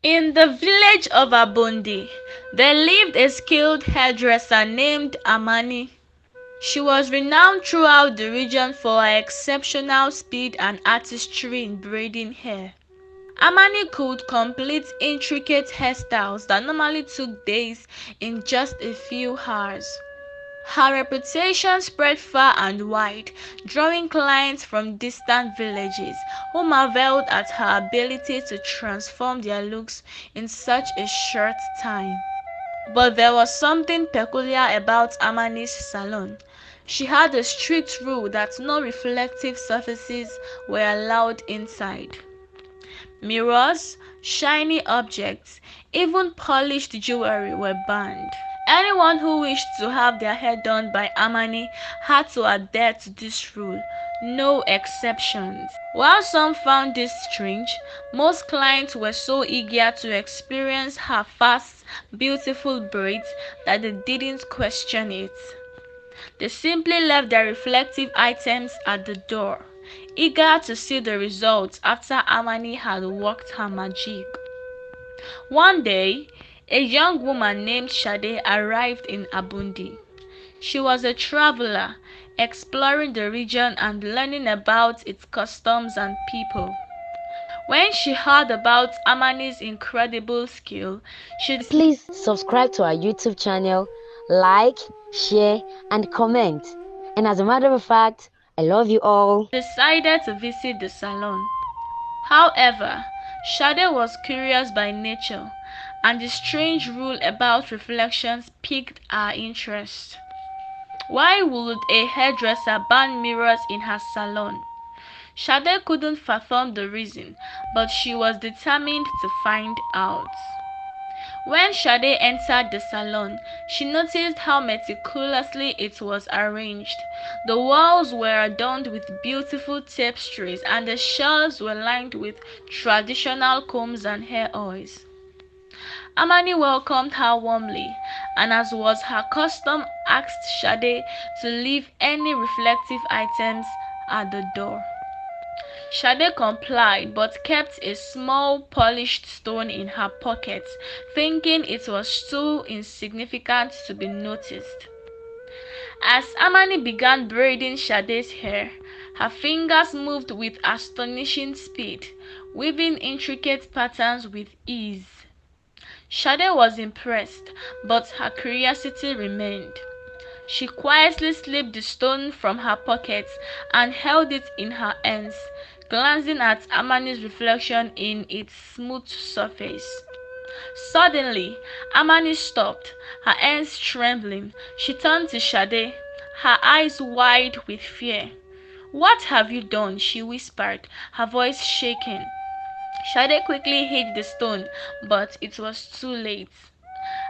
In the village of Abundi, there lived a skilled hairdresser named Amani. She was renowned throughout the region for her exceptional speed and artistry in braiding hair. Amani could complete intricate hairstyles that normally took days in just a few hours. Her reputation spread far and wide, drawing clients from distant villages who marveled at her ability to transform their looks in such a short time. But there was something peculiar about Amani's salon. She had a strict rule that no reflective surfaces were allowed inside. Mirrors, shiny objects, even polished jewelry were banned. Anyone who wished to have their hair done by Amani had to adhere to this rule, no exceptions. While some found this strange, most clients were so eager to experience her fast, beautiful braids that they didn't question it. They simply left their reflective items at the door, eager to see the results after Amani had worked her magic. One day, a young woman named Sade arrived in Abundi. She was a traveler, exploring the region and learning about its customs and people. When she heard about Amani's incredible skill, she Please subscribe to our YouTube channel, like, share, and comment. And as a matter of fact, I love you all. decided to visit the salon. However, Sade was curious by nature, and the strange rule about reflections piqued her interest. Why would a hairdresser ban mirrors in her salon? Sade couldn't fathom the reason, but she was determined to find out. When Sade entered the salon, she noticed how meticulously it was arranged. The walls were adorned with beautiful tapestries, and the shelves were lined with traditional combs and hair oils. Amani welcomed her warmly, and as was her custom, asked Sade to leave any reflective items at the door. Sade complied but kept a small polished stone in her pocket, thinking it was too insignificant to be noticed. As Amani began braiding Sade's hair, her fingers moved with astonishing speed, weaving intricate patterns with ease. Sade was impressed, but her curiosity remained. She quietly slipped the stone from her pocket and held it in her hands, glancing at Amani's reflection in its smooth surface. Suddenly, Amani stopped, her hands trembling. She turned to Sade, her eyes wide with fear. "What have you done?" she whispered, her voice shaking. Sade quickly hid the stone, but it was too late.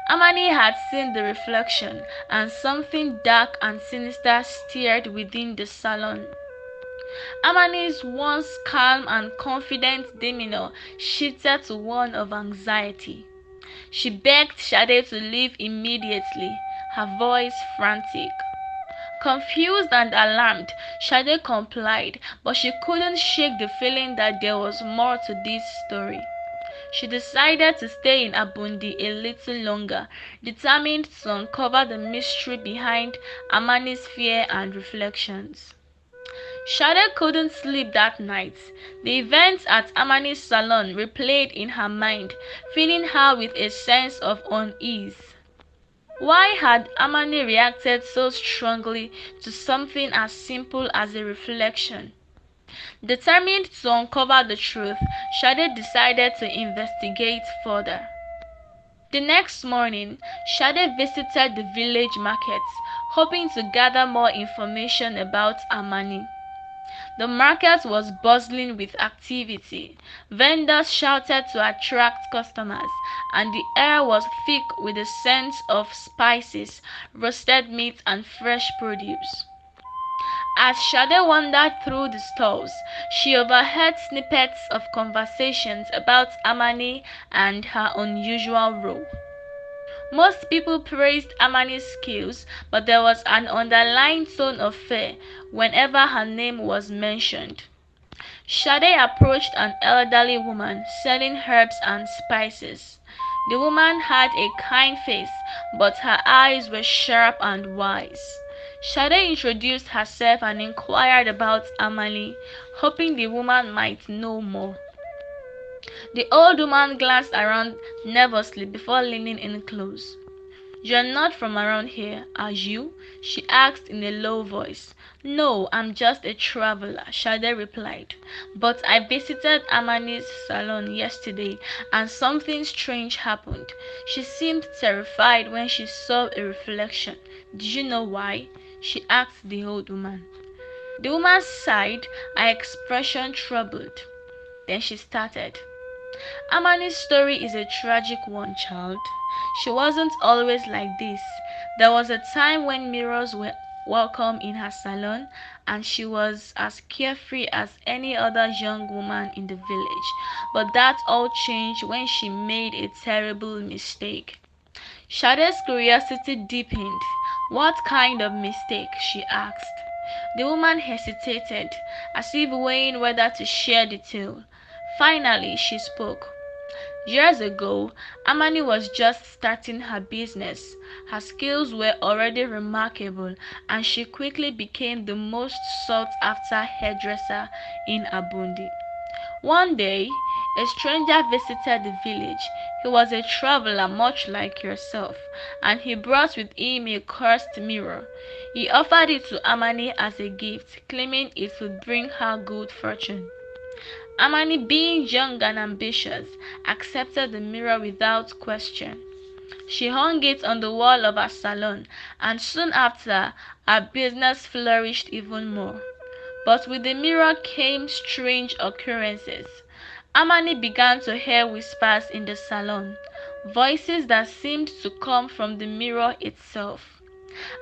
Amani had seen the reflection, and something dark and sinister stirred within the salon. Amani's once calm and confident demeanor shifted to one of anxiety. She begged Sade to leave immediately, her voice frantic. Confused and alarmed, Sade complied, but she couldn't shake the feeling that there was more to this story. She decided to stay in Abundi a little longer, determined to uncover the mystery behind Amani's fear and reflections. Sade couldn't sleep that night. The events at Amani's salon replayed in her mind, filling her with a sense of unease. Why had Amani reacted so strongly to something as simple as a reflection? Determined to uncover the truth, Sade decided to investigate further. The next morning, Sade visited the village markets, hoping to gather more information about Amani. The market was bustling with activity. Vendors shouted to attract customers, and the air was thick with the scent of spices, roasted meat, and fresh produce. As Sade wandered through the stalls, she overheard snippets of conversations about Amani and her unusual role. Most people praised Amani's skills, but there was an underlying tone of fear whenever her name was mentioned. Sade approached an elderly woman selling herbs and spices. The woman had a kind face, but her eyes were sharp and wise. Sade introduced herself and inquired about Amani, hoping the woman might know more. The old woman glanced around nervously before leaning in close. "You're not from around here, are you?" she asked in a low voice. "No, I'm just a traveler," Sade replied. "But I visited Amani's salon yesterday and something strange happened. She seemed terrified when she saw a reflection. Did you know why?" she asked the old woman. The woman sighed, her expression troubled. Then she started. "Amani's story is a tragic one, child. She wasn't always like this. There was a time when mirrors were welcome in her salon, and she was as carefree as any other young woman in the village. But that all changed when she made a terrible mistake." Sade's curiosity deepened. "What kind of mistake?" she asked. The woman hesitated, as if weighing whether to share the tale. Finally, she spoke. "Years ago, Amani was just starting her business. Her skills were already remarkable, and she quickly became the most sought-after hairdresser in Abundi. One day, a stranger visited the village. He was a traveler much like yourself, and he brought with him a cursed mirror. He offered it to Amani as a gift, claiming it would bring her good fortune. Amani, being young and ambitious, accepted the mirror without question. She hung it on the wall of her salon, and soon after, her business flourished even more. But with the mirror came strange occurrences. Amani began to hear whispers in the salon, voices that seemed to come from the mirror itself.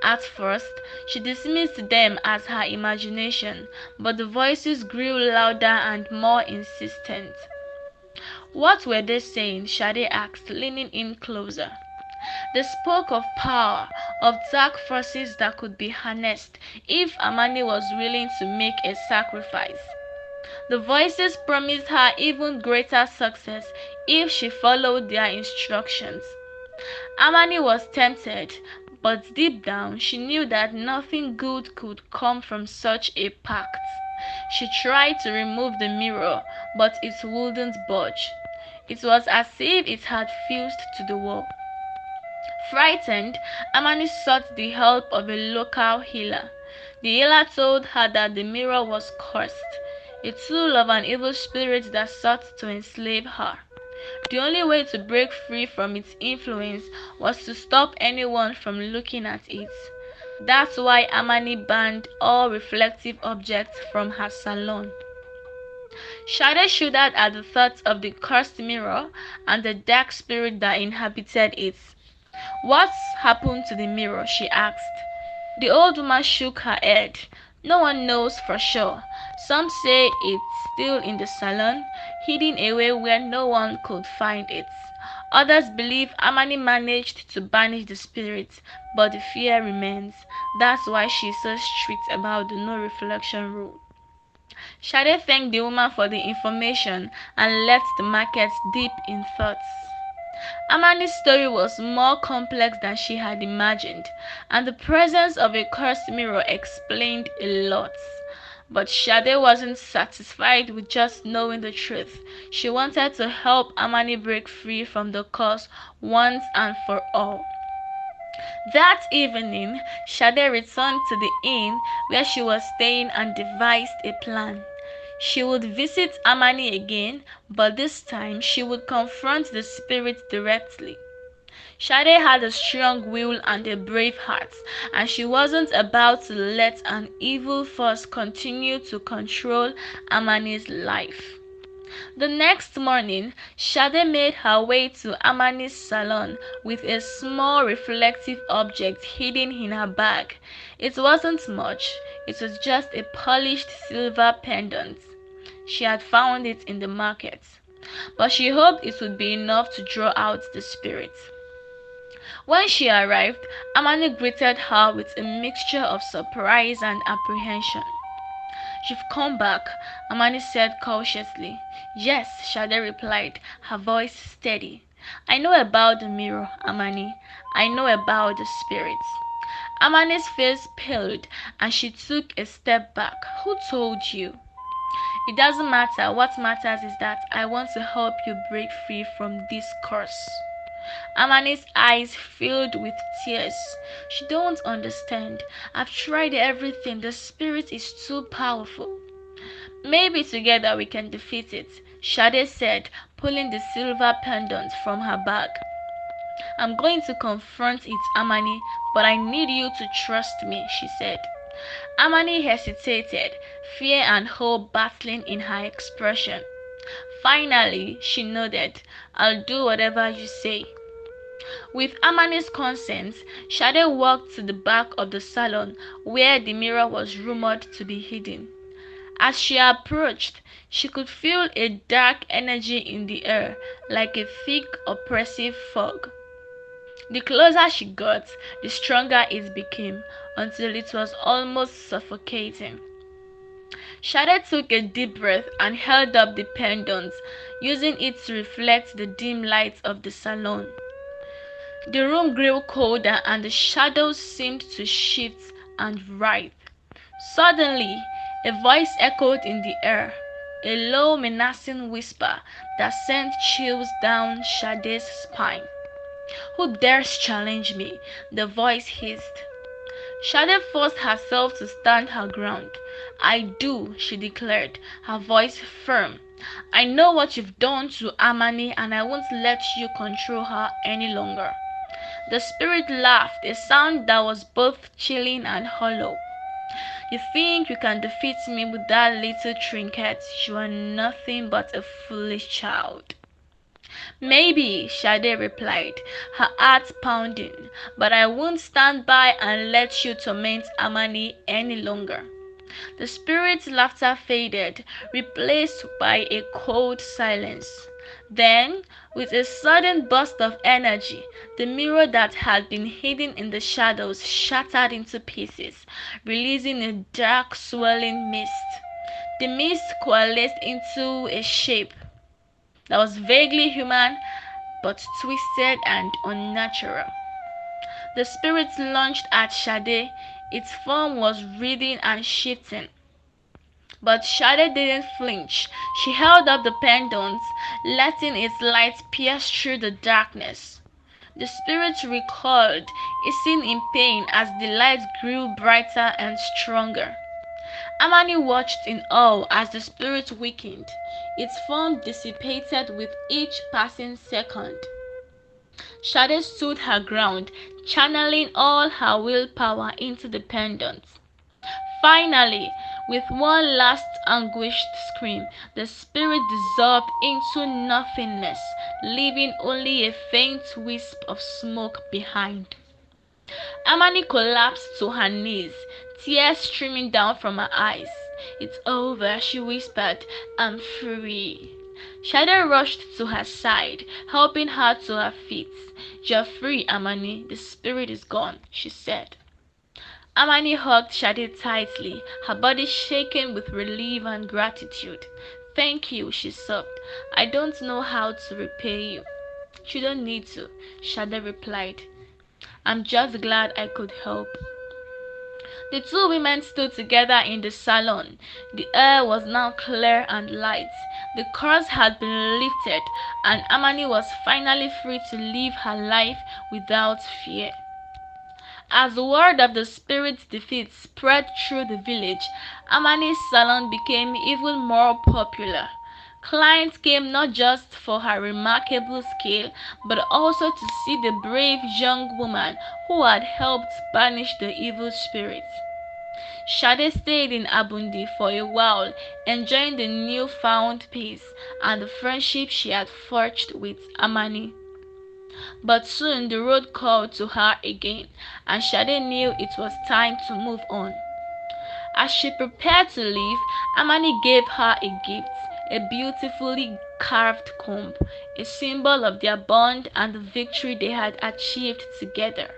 At first, she dismissed them as her imagination, but the voices grew louder and more insistent. "What were they saying?" Sade asked, leaning in closer. "They spoke of power, of dark forces that could be harnessed if Amani was willing to make a sacrifice. The voices promised her even greater success if she followed their instructions. Amani was tempted, but deep down she knew that nothing good could come from such a pact. She tried to remove the mirror, but it wouldn't budge. It was as if it had fused to the wall. Frightened, Amani sought the help of a local healer. The healer told her that the mirror was cursed, a tool of an evil spirit that sought to enslave her. The only way to break free from its influence was to stop anyone from looking at it. That's why Amani banned all reflective objects from her salon." Sade shuddered at the thought of the cursed mirror and the dark spirit that inhabited it. "What's happened to the mirror?" she asked. The old woman shook her head. "No one knows for sure. Some say it's still in the salon, hidden away where no one could find it. Others believe Amani managed to banish the spirit, but the fear remains. That's why she's so strict about the no reflection rule." Sade thanked the woman for the information and left the market deep in thoughts. Amani's story was more complex than she had imagined, and the presence of a cursed mirror explained a lot. But Sade wasn't satisfied with just knowing the truth. She wanted to help Amani break free from the curse once and for all. That evening, Sade returned to the inn where she was staying and devised a plan. She would visit Amani again, but this time she would confront the spirit directly. Sade had a strong will and a brave heart, and she wasn't about to let an evil force continue to control Amani's life. The next morning, Sade made her way to Amani's salon with a small reflective object hidden in her bag. It wasn't much, it was just a polished silver pendant. She had found it in the market, but she hoped it would be enough to draw out the spirit. When she arrived, Amani greeted her with a mixture of surprise and apprehension. "You've come back," Amani said cautiously. "Yes," Sade replied, her voice steady. "I know about the mirror, Amani. I know about the spirits." Amani's face paled and she took a step back. "Who told you?" "It doesn't matter. What matters is that I want to help you break free from this curse." Amani's eyes filled with tears. "You don't understand. I've tried everything. The spirit is too powerful." "Maybe together we can defeat it," Sade said, pulling the silver pendant from her bag. "I'm going to confront it, Amani, but I need you to trust me," she said. Amani hesitated, fear and hope battling in her expression. Finally, she nodded. "I'll do whatever you say." With Amani's consent, Sade walked to the back of the salon where the mirror was rumored to be hidden. As she approached, she could feel a dark energy in the air, like a thick, oppressive fog. The closer she got, the stronger it became, until it was almost suffocating. Sade took a deep breath and held up the pendant, using it to reflect the dim light of the salon. The room grew colder and the shadows seemed to shift and writhe. Suddenly, a voice echoed in the air, a low, menacing whisper that sent chills down Sade's spine. "Who dares challenge me?" the voice hissed. Sade forced herself to stand her ground. "I do," she declared, her voice firm. "I know what you've done to Amani and I won't let you control her any longer." The spirit laughed, a sound that was both chilling and hollow. "You think you can defeat me with that little trinket? You are nothing but a foolish child." "Maybe," Sade replied, her heart pounding, "but I won't stand by and let you torment Amani any longer." The spirit's laughter faded, replaced by a cold silence. Then, with a sudden burst of energy, the mirror that had been hidden in the shadows shattered into pieces, releasing a dark, swirling mist. The mist coalesced into a shape that was vaguely human but twisted and unnatural. The spirit lunged at Sade. Its form was writhing and shifting. But Sade didn't flinch. She held up the pendant, letting its light pierce through the darkness. The spirit recoiled, hissing in pain as the light grew brighter and stronger. Amani watched in awe as the spirit weakened. Its form dissipated with each passing second. Sade stood her ground, channeling all her willpower into the pendant. Finally, with one last anguished scream, the spirit dissolved into nothingness, leaving only a faint wisp of smoke behind. Amani collapsed to her knees, tears streaming down from her eyes. "It's over," she whispered. "I'm free." Sade rushed to her side, helping her to her feet. "You're free, Amani. The spirit is gone," she said. Amani hugged Sade tightly, her body shaking with relief and gratitude. "Thank you," she sobbed. "I don't know how to repay you." "You don't need to," Sade replied. "I'm just glad I could help." The two women stood together in the salon. The air was now clear and light. The curse had been lifted, and Amani was finally free to live her life without fear. As the word of the spirit's defeat spread through the village, Amani's salon became even more popular. Clients came not just for her remarkable skill, but also to see the brave young woman who had helped banish the evil spirits. Sade stayed in Abundi for a while, enjoying the newfound peace and the friendship she had forged with Amani. But soon the road called to her again, and Sade knew it was time to move on. As she prepared to leave, Amani gave her a gift, a beautifully carved comb, a symbol of their bond and the victory they had achieved together.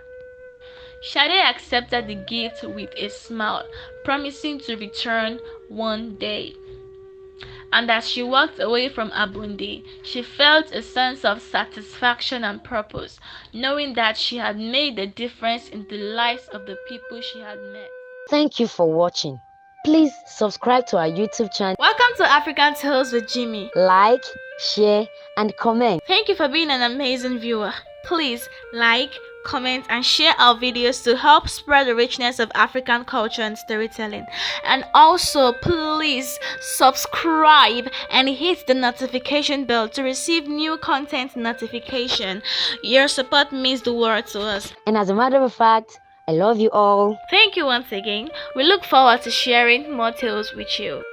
Sade accepted the gift with a smile, promising to return one day. And as she walked away from Abundi, she felt a sense of satisfaction and purpose, knowing that she had made a difference in the lives of the people she had met. Thank you for watching. Please subscribe to our YouTube channel. Welcome to African Tales with Jimmy. Like, share, and comment. Thank you for being an amazing viewer. Please like, comment, and share our videos to help spread the richness of African culture and storytelling. And also, please subscribe and hit the notification bell to receive new content notification. Your support means the world to us. And as a matter of fact, I love you all. Thank you once again. We look forward to sharing more tales with you.